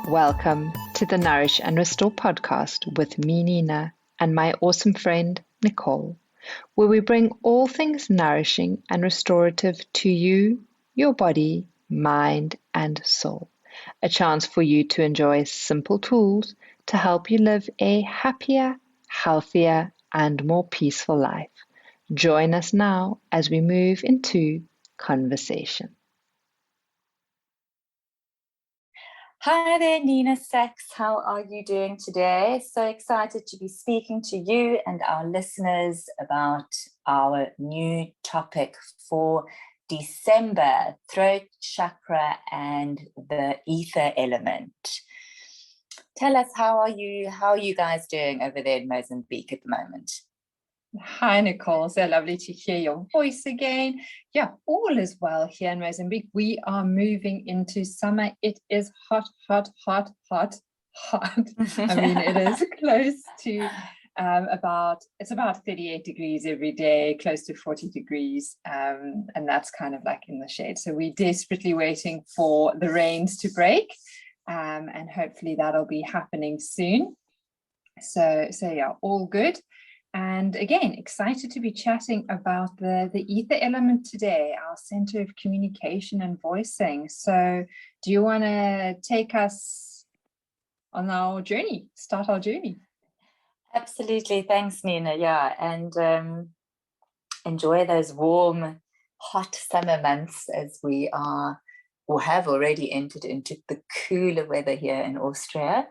Welcome to the Nourish and Restore podcast with me, Nina, and my awesome friend, Nicole, where we bring all things nourishing and restorative to you, your body, mind, and soul. A chance for you to enjoy simple tools to help you live a happier, healthier, and more peaceful life. Join us now as we move into conversation. Hi there, Nina Sachs. How are you doing today? So excited to be speaking to you and our listeners about our new topic for December, throat chakra and the ether element. Tell us, how are you guys doing over there in Mozambique at the moment? Hi, Nicole. So lovely to hear your voice again. Yeah, all is well here in Mozambique. We are moving into summer. It is hot. I mean, it is close to about 38 degrees every day, close to 40 degrees. And that's kind of like in the shade. So we're desperately waiting for the rains to break. And hopefully that'll be happening soon. So yeah, all good. And again, excited to be chatting about the ether element today, our center of communication and voicing. So do you want to take us on our journey, start our journey? Absolutely. Thanks, Nina. Yeah, and enjoy those warm, hot summer months as we are or have already entered into the cooler weather here in Austria.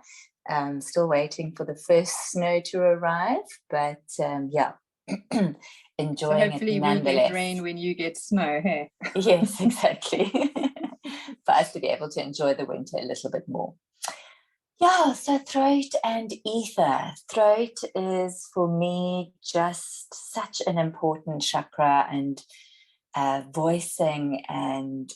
Still waiting for the first snow to arrive, but yeah, enjoying so hopefully it nonetheless. We get rain when you get snow, hey? Yes, exactly. For us to be able to enjoy the winter a little bit more. Yeah, so throat and ether. Throat is for me just such an important chakra, and voicing and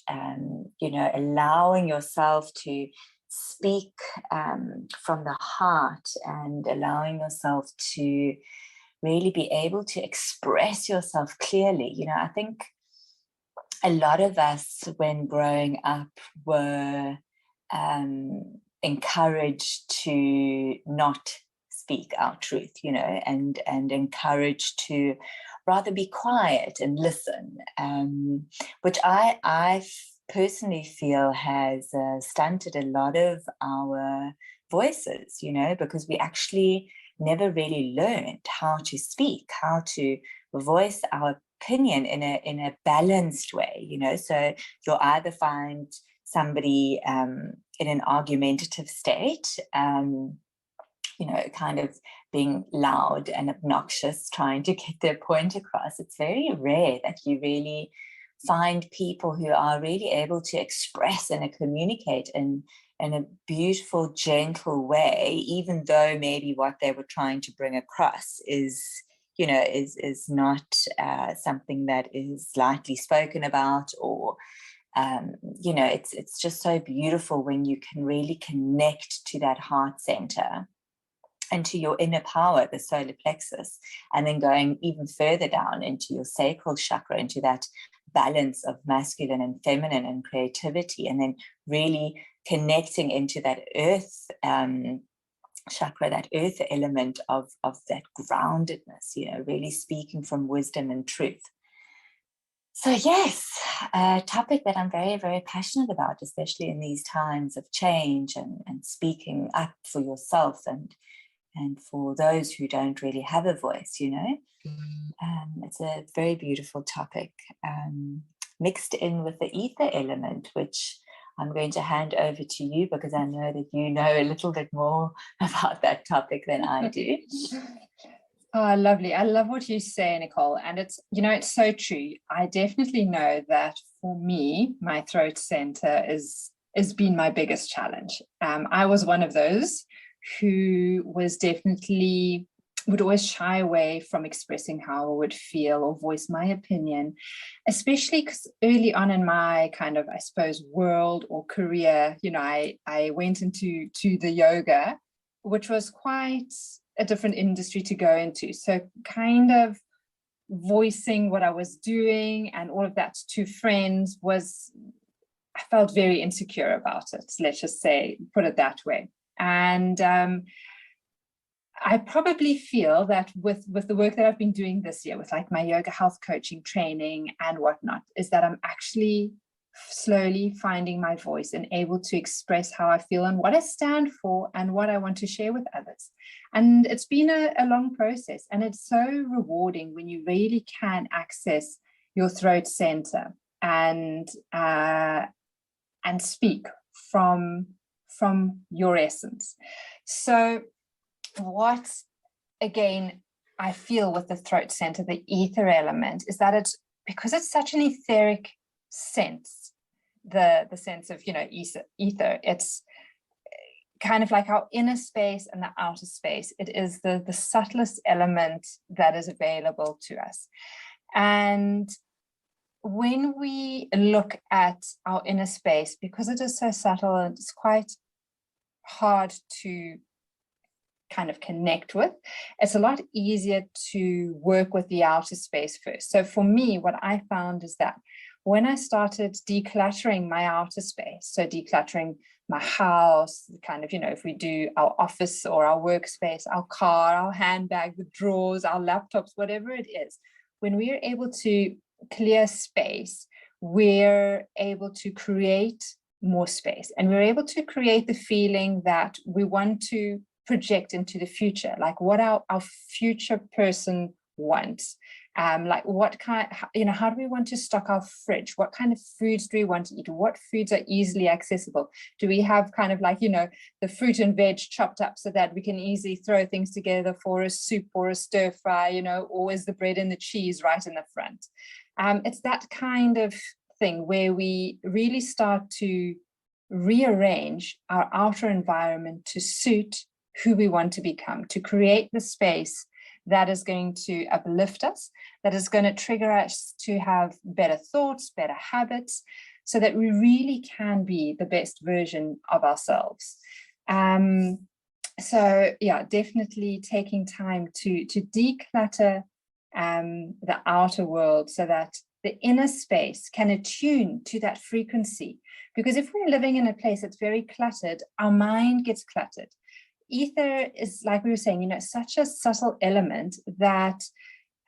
allowing yourself to speak from the heart and allowing yourself to really be able to express yourself clearly. You know, I think a lot of us when growing up were encouraged to not speak our truth, you know, and encouraged to rather be quiet and listen, which I personally feel has stunted a lot of our voices, you know, because we actually never really learned how to speak, how to voice our opinion in a balanced way, you know. So you'll either find somebody in an argumentative state, you know, kind of being loud and obnoxious, trying to get their point across. It's very rare that you really find people who are really able to express and communicate in a beautiful, gentle way, even though maybe what they were trying to bring across is, you know, is not something that is lightly spoken about, or you know, it's just so beautiful when you can really connect to that heart center and to your inner power, the solar plexus, and then going even further down into your sacral chakra, into that balance of masculine and feminine and creativity, and then really connecting into that earth chakra, that earth element of that groundedness, you know, really speaking from wisdom and truth. So yes, a topic that I'm very, very passionate about, especially in these times of change and speaking up for yourself and for those who don't really have a voice, you know. It's a very beautiful topic, mixed in with the ether element, which I'm going to hand over to you because I know that you know a little bit more about that topic than I do. Oh, lovely. I love what you say, Nicole. And it's, you know, it's so true. I definitely know that for me, my throat center has been my biggest challenge. I was one of those who was definitely would always shy away from expressing how I would feel or voice my opinion, especially because early on in my kind of, I suppose, world or career, you know, I went into the yoga, which was quite a different industry to go into. So kind of voicing what I was doing and all of that to friends was, felt very insecure about it. Let's just say, put it that way. And I probably feel that with the work that I've been doing this year, with like my yoga health coaching training and whatnot, is that I'm actually slowly finding my voice and able to express how I feel and what I stand for and what I want to share with others. And it's been a long process, and it's so rewarding when you really can access your throat center and speak from your essence. So what, again, I feel with the throat center, the ether element, is that it's, because it's such an etheric sense, the sense of, ether, it's kind of like our inner space and the outer space. It is the subtlest element that is available to us. And when we look at our inner space, because it is so subtle and it's quite hard to kind of connect with, it's a lot easier to work with the outer space first. So for me, what I found is that when I started decluttering my outer space, so decluttering my house, kind of, if we do our office or our workspace, our car, our handbag, the drawers, our laptops, whatever it is, when we are able to clear space, we're able to create more space, and we're able to create the feeling that we want to project into the future, like what our future person wants, like what kind, how do we want to stock our fridge, what kind of foods do we want to eat, what foods are easily accessible, do we have kind of like the fruit and veg chopped up so that we can easily throw things together for a soup or a stir fry, or is the bread and the cheese right in the front. It's that kind of thing where we really start to rearrange our outer environment to suit who we want to become, to create the space that is going to uplift us, that is going to trigger us to have better thoughts, better habits, so that we really can be the best version of ourselves. So yeah, definitely taking time to declutter the outer world so that the inner space can attune to that frequency. Because if we're living in a place that's very cluttered, our mind gets cluttered. Ether is, like we were saying, such a subtle element that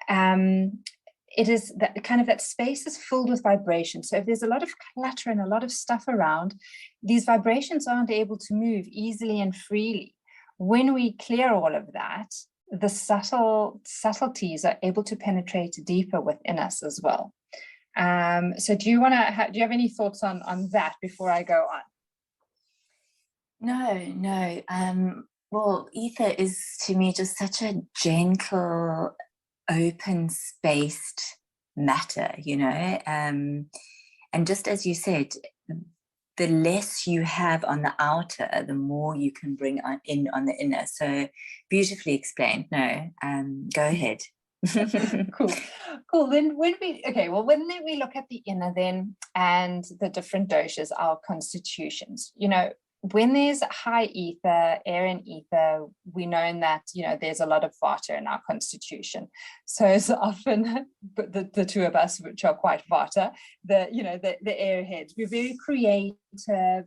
it is that kind of that space is filled with vibration. So if there's a lot of clutter and a lot of stuff around, these vibrations aren't able to move easily and freely. When we clear all of that, the subtleties are able to penetrate deeper within us as well. So do you have any thoughts on that before I go on? No. Well, ether is to me just such a gentle, open spaced matter, and just as you said, the less you have on the outer, the more you can bring in on the inner. So beautifully explained. No, go ahead. Cool. Then when we look at the inner then and the different doshas, our constitutions, when there's high ether, air and ether, we know that, there's a lot of vata in our constitution. So it's often the two of us, which are quite vata, the airheads, we're very creative.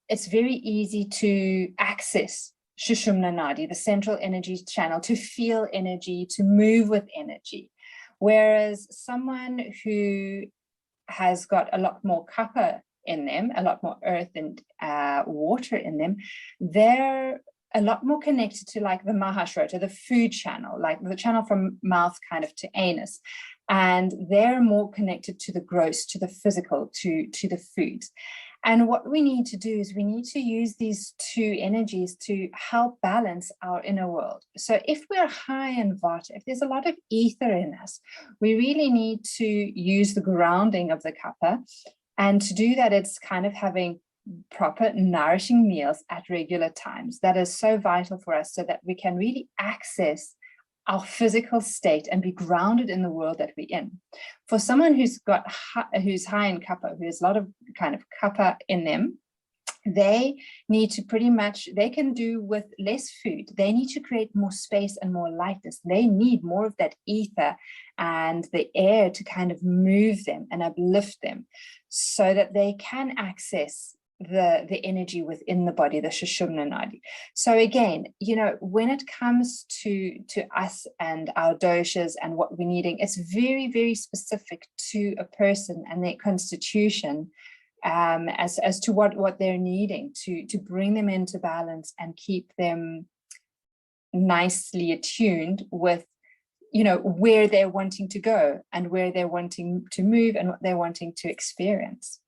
It's very easy to access Shushumna Nadi, the central energy channel, to feel energy, to move with energy. Whereas someone who has got a lot more kapha in them, a lot more earth and water in them, they're a lot more connected to like the Mahashrota, the food channel, like the channel from mouth kind of to anus. And they're more connected to the gross, to the physical, to the foods. And what we need to do is we need to use these two energies to help balance our inner world. So if we're high in vata, if there's a lot of ether in us, we really need to use the grounding of the kapha. And to do that, it's kind of having proper nourishing meals at regular times. That is so vital for us so that we can really access our physical state and be grounded in the world that we're in. For someone who's high in kapha, who has a lot of kind of kapha in them, they need to they can do with less food. They need to create more space and more lightness. They need more of that ether and the air to kind of move them and uplift them. so that they can access the energy within the body, the Sushumna Nadi. So again, when it comes to us and our doshas and what we're needing, it's very, very specific to a person and their constitution, as to what they're needing to bring them into balance and keep them nicely attuned with where they're wanting to go and where they're wanting to move and what they're wanting to experience.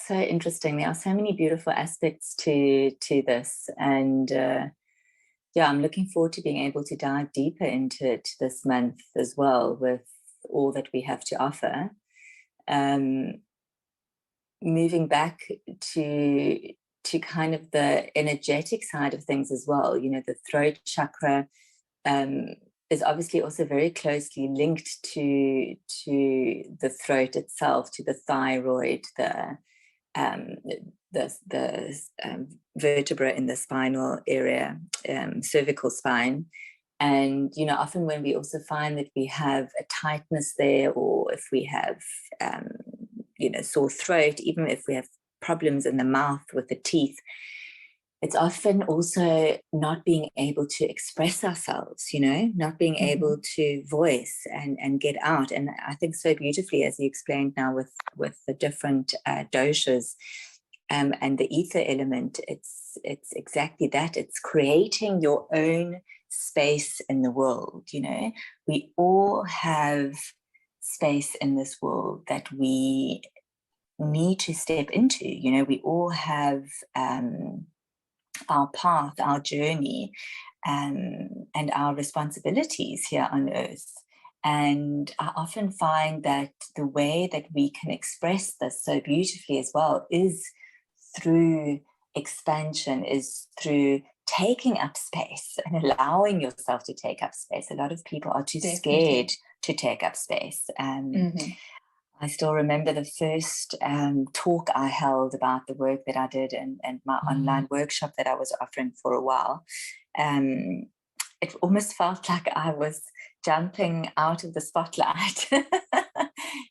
So interesting. There are so many beautiful aspects to this, and I'm looking forward to being able to dive deeper into it this month as well, with all that we have to offer. Moving back to kind of the energetic side of things as well, the throat chakra is obviously also very closely linked to the throat itself, to the thyroid, the vertebra in the spinal area, cervical spine. And, often when we also find that we have a tightness there, or if we have, sore throat, even if we have problems in the mouth with the teeth, it's often also not being able to express ourselves, not being able to voice and get out. And I think so beautifully, as you explained now with the different doshas and the ether element, it's exactly that. It's creating your own space in the world. We all have space in this world that we need to step into. We all have our path, our journey, and our responsibilities here on earth. And I often find that the way that we can express this so beautifully as well is through expansion, is through taking up space and allowing yourself to take up space. A lot of people are too scared to take up space. I still remember the first talk I held about the work that I did and my online workshop that I was offering for a while. It almost felt like I was jumping out of the spotlight.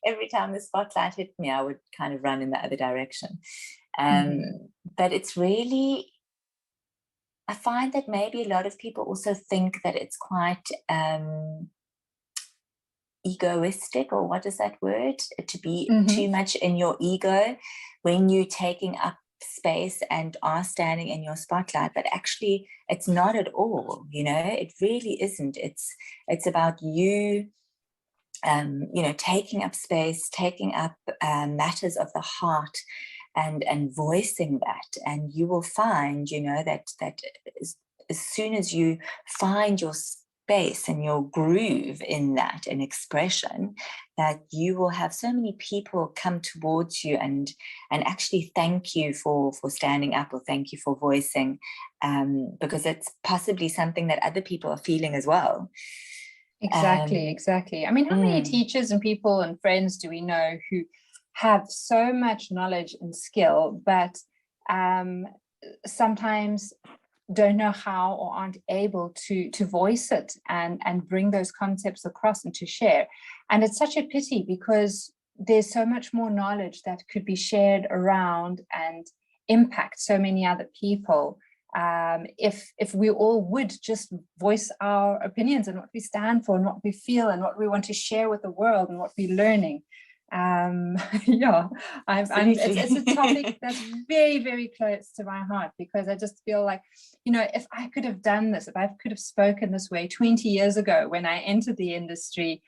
Every time the spotlight hit me, I would kind of run in the other direction. But it's really, I find that maybe a lot of people also think that it's quite egoistic, or what is that word, to be too much in your ego when you're taking up space and are standing in your spotlight. But actually it's not at all, it really isn't. It's about you taking up space, taking up matters of the heart and voicing that. And you will find that as soon as you find your space and your groove in that, in expression, that you will have so many people come towards you and actually thank you for standing up, or thank you for voicing, because it's possibly something that other people are feeling as well. Exactly. I mean, how many teachers and people and friends do we know who have so much knowledge and skill, but sometimes don't know how, or aren't able to voice it and bring those concepts across and to share. And it's such a pity, because there's so much more knowledge that could be shared around and impact so many other people, if we all would just voice our opinions and what we stand for and what we feel and what we want to share with the world and what we're learning. It's a topic that's very, very close to my heart, because I just feel like, if I could have done this, if I could have spoken this way 20 years ago when I entered the industry,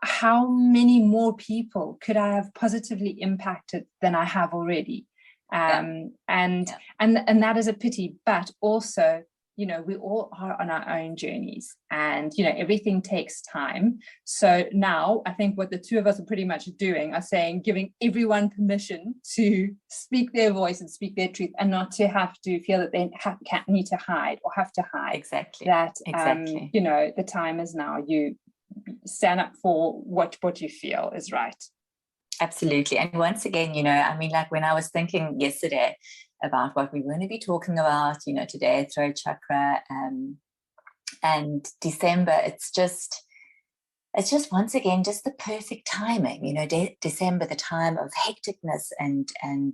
how many more people could I have positively impacted than I have already? And that is a pity. But also, we all are on our own journeys, and everything takes time. So now I think what the two of us are pretty much doing are saying, giving everyone permission to speak their voice and speak their truth, and not to have to feel that they need to hide or have to hide. Exactly. The time is now. You stand up for what you feel is right. Absolutely. And once again, like when I was thinking yesterday about what we're going to be talking about, today, throat chakra, and December, it's it's just, once again, just the perfect timing, you know, December, the time of hecticness and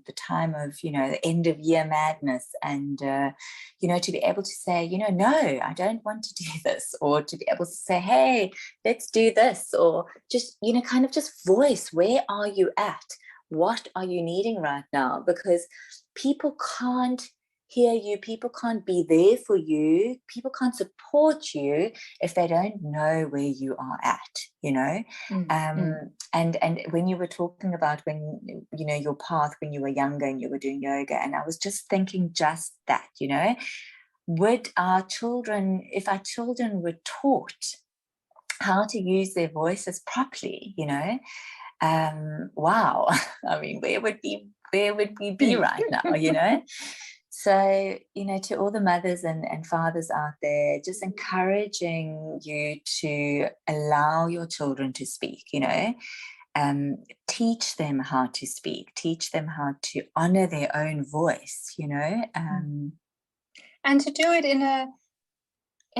the time of, you know, the end of year madness, and, you know, to be able to say, you know, no, I don't want to do this, or to be able to say, hey, let's do this, or just, you know, kind of just voice, where are you at? What are you needing right now? Because people can't hear you, people can't be there for you, people can't support you if they don't know where you are at, you know. And when you were talking about, when, you know, your path when you were younger and you were doing yoga, and I was just thinking just that, you know, would our children, if our children were taught how to use their voices properly, you know, wow, I mean, where would we be right now, you know? So, you know, to all the mothers and fathers out there, just encouraging you to allow your children to speak, you know, teach them how to speak, teach them how to honor their own voice, you know. And to do it in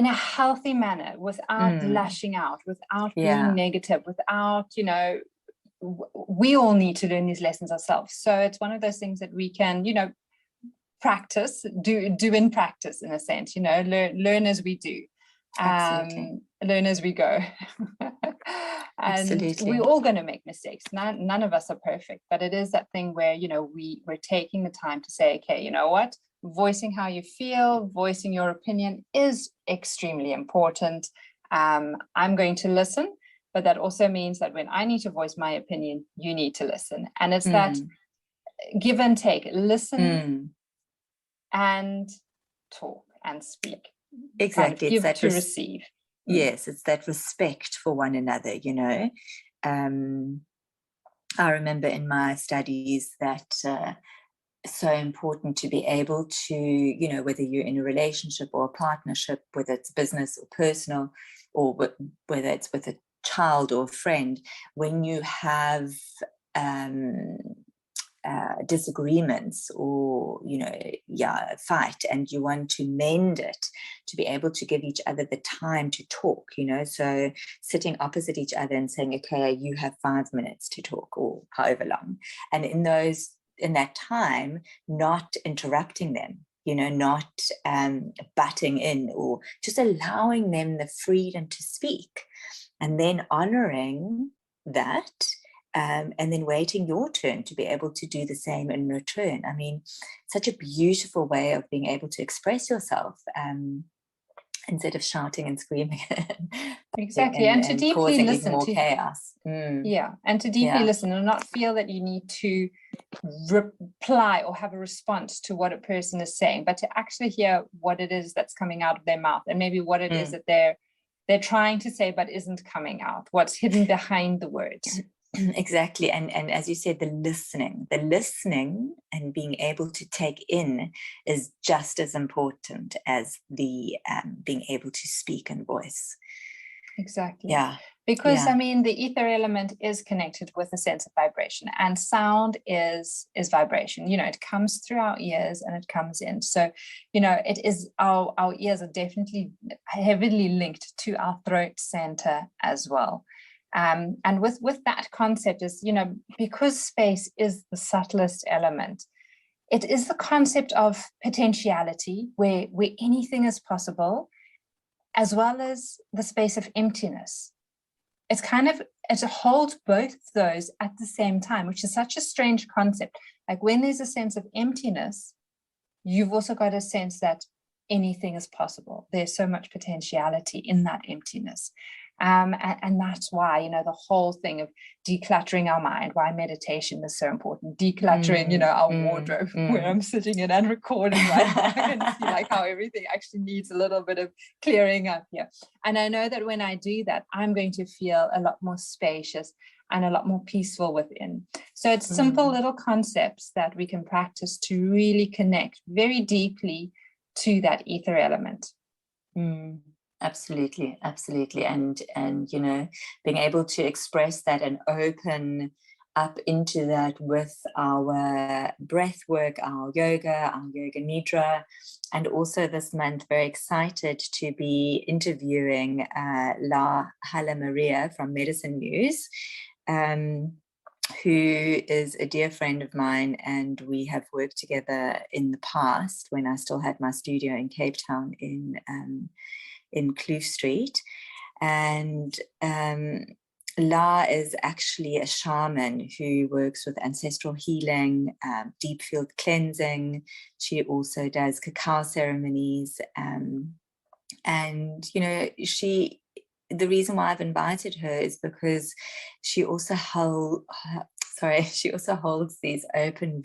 a healthy manner, without lashing out, without being negative, without, you know, we all need to learn these lessons ourselves. So it's one of those things that we can, you know, practice, do in practice, in a sense, you know, learn as we do, learn as we go. And we're all going to make mistakes. None of us are perfect, but it is that thing where, you know, we're taking the time to say, okay, you know what, voicing how you feel, voicing your opinion is extremely important. I'm going to listen, but that also means that when I need to voice my opinion, you need to listen. And it's that give and take, listen and talk and speak. Exactly. Kind of give to receive. Yes, it's that respect for one another, you know. I remember in my studies that so important to be able to, you know, whether you're in a relationship or a partnership, whether it's business or personal, or whether it's with a child or a friend, when you have disagreements, or, you know, fight, and you want to mend it, to be able to give each other the time to talk, you know. So sitting opposite each other and saying, okay, you have 5 minutes to talk, or however long, and in that time, not interrupting them, you know, not butting in, or just allowing them the freedom to speak, and then honoring that, and then waiting your turn to be able to do the same in return. I mean, such a beautiful way of being able to express yourself, instead of shouting and screaming. Exactly. And to deeply listen more chaos. Yeah. And to deeply listen, and not feel that you need to reply or have a response to what a person is saying, but to actually hear what it is that's coming out of their mouth, and maybe what it is that they're trying to say but isn't coming out, what's hidden behind the words. Exactly. And as you said, the listening and being able to take in is just as important as the being able to speak and voice. Exactly. Yeah. Because I mean, the ether element is connected with a sense of vibration, and sound is vibration. You know, it comes through our ears and it comes in. So, you know, it is our ears are definitely heavily linked to our throat center as well. And with that concept is, you know, because space is the subtlest element, it is the concept of potentiality, where anything is possible, as well as the space of emptiness. It's kind of, it holds both those at the same time, which is such a strange concept. Like, when there's a sense of emptiness, you've also got a sense that anything is possible. There's so much potentiality in that emptiness. And that's why, you know, the whole thing of decluttering our mind, why meditation is so important, decluttering, you know, our wardrobe, where I'm sitting in and recording right now. I can see like how everything actually needs a little bit of clearing up here. And I know that when I do that, I'm going to feel a lot more spacious and a lot more peaceful within. So it's simple little concepts that we can practice to really connect very deeply to that ether element. Absolutely. And you know, being able to express that and open up into that with our breath work, our yoga nidra. And also this month, very excited to be interviewing La Hala Maria from Medicine News, who is a dear friend of mine, and we have worked together in the past when I still had my studio in Cape Town in Kloof Street. And La is actually a shaman who works with ancestral healing, deep field cleansing. She also does cacao ceremonies. And, you know, the reason why I've invited her is because she also holds these open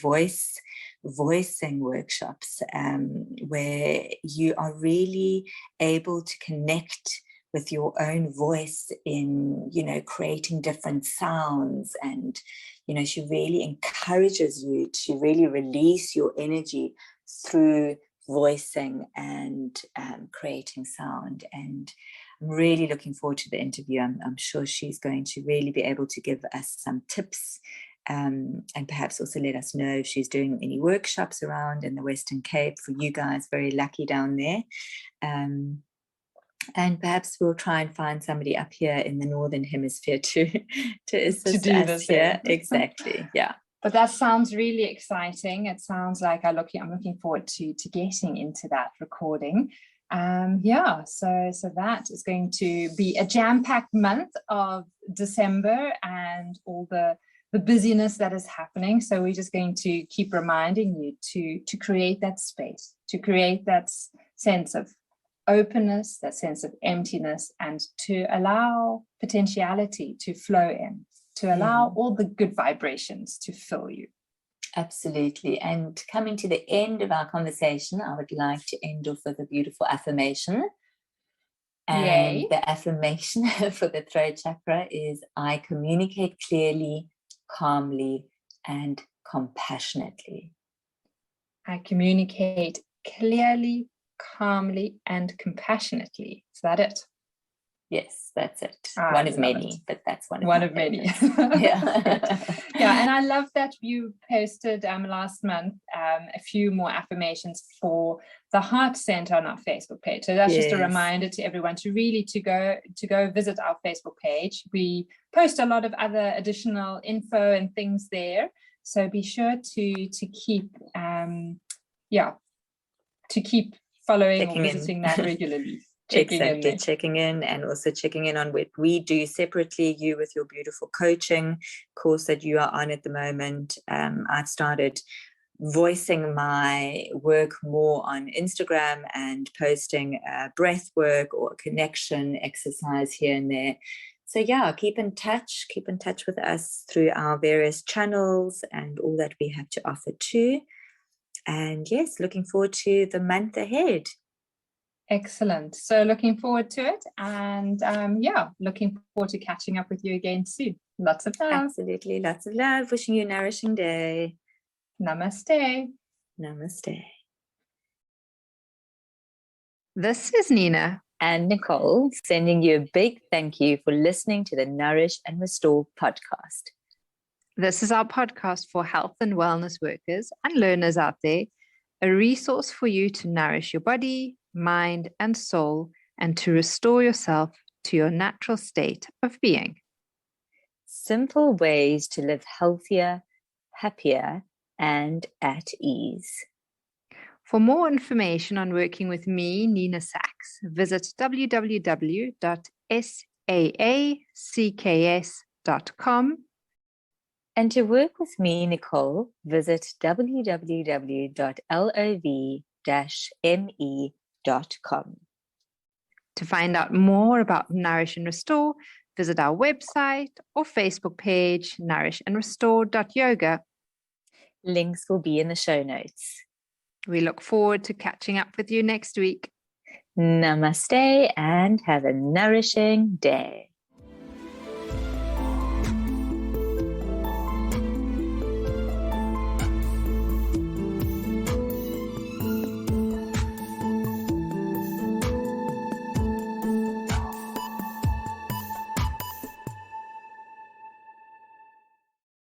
voicing workshops where you are really able to connect with your own voice in, you know, creating different sounds. And, you know, she really encourages you to really release your energy through voicing and creating sound. And I'm really looking forward to the interview. I'm sure she's going to really be able to give us some tips, and perhaps also let us know if she's doing any workshops around in the Western Cape for you guys. Very lucky down there. And perhaps we'll try and find somebody up here in the Northern Hemisphere to assist us here. Exactly. Yeah. But that sounds really exciting. It sounds like I'm looking forward to getting into that recording. So that is going to be a jam-packed month of December and all the busyness that is happening. So we're just going to keep reminding you to create that space, to create that sense of openness, that sense of emptiness, and to allow potentiality to flow in, to allow all the good vibrations to fill you. Absolutely. And coming to the end of our conversation, I would like to end off with a beautiful affirmation. And the affirmation for the throat chakra is, I communicate clearly, calmly, and compassionately. I communicate clearly, calmly, and compassionately. Is that it? Yes, that's it. One of many, but that's one of many. Yeah. Yeah, and I love that you posted last month a few more affirmations for the Heart Center on our Facebook page. So that's just a reminder to everyone to go visit our Facebook page. We post a lot of other additional info and things there. So be sure to keep following or visiting that regularly. Checking in and also checking in on what we do separately, you with your beautiful coaching course that you are on at the moment. I've started voicing my work more on Instagram and posting breath work or connection exercise here and there. So yeah, keep in touch with us through our various channels and all that we have to offer too. And yes, looking forward to the month ahead. Excellent. So looking forward to it. And looking forward to catching up with you again soon. Lots of love. Absolutely. Lots of love. Wishing you a nourishing day. Namaste. Namaste. This is Nina and Nicole sending you a big thank you for listening to the Nourish and Restore podcast. This is our podcast for health and wellness workers and learners out there, a resource for you to nourish your body, mind, and soul, and to restore yourself to your natural state of being. Simple ways to live healthier, happier, and at ease. For more information on working with me, Nina Sachs, visit www.saacks.com. And to work with me, Nicole, visit www.lov-me.com. To find out more about Nourish and Restore, visit our website or Facebook page, nourishandrestore.yoga. Links will be in the show notes. We look forward to catching up with you next week. Namaste and have a nourishing day.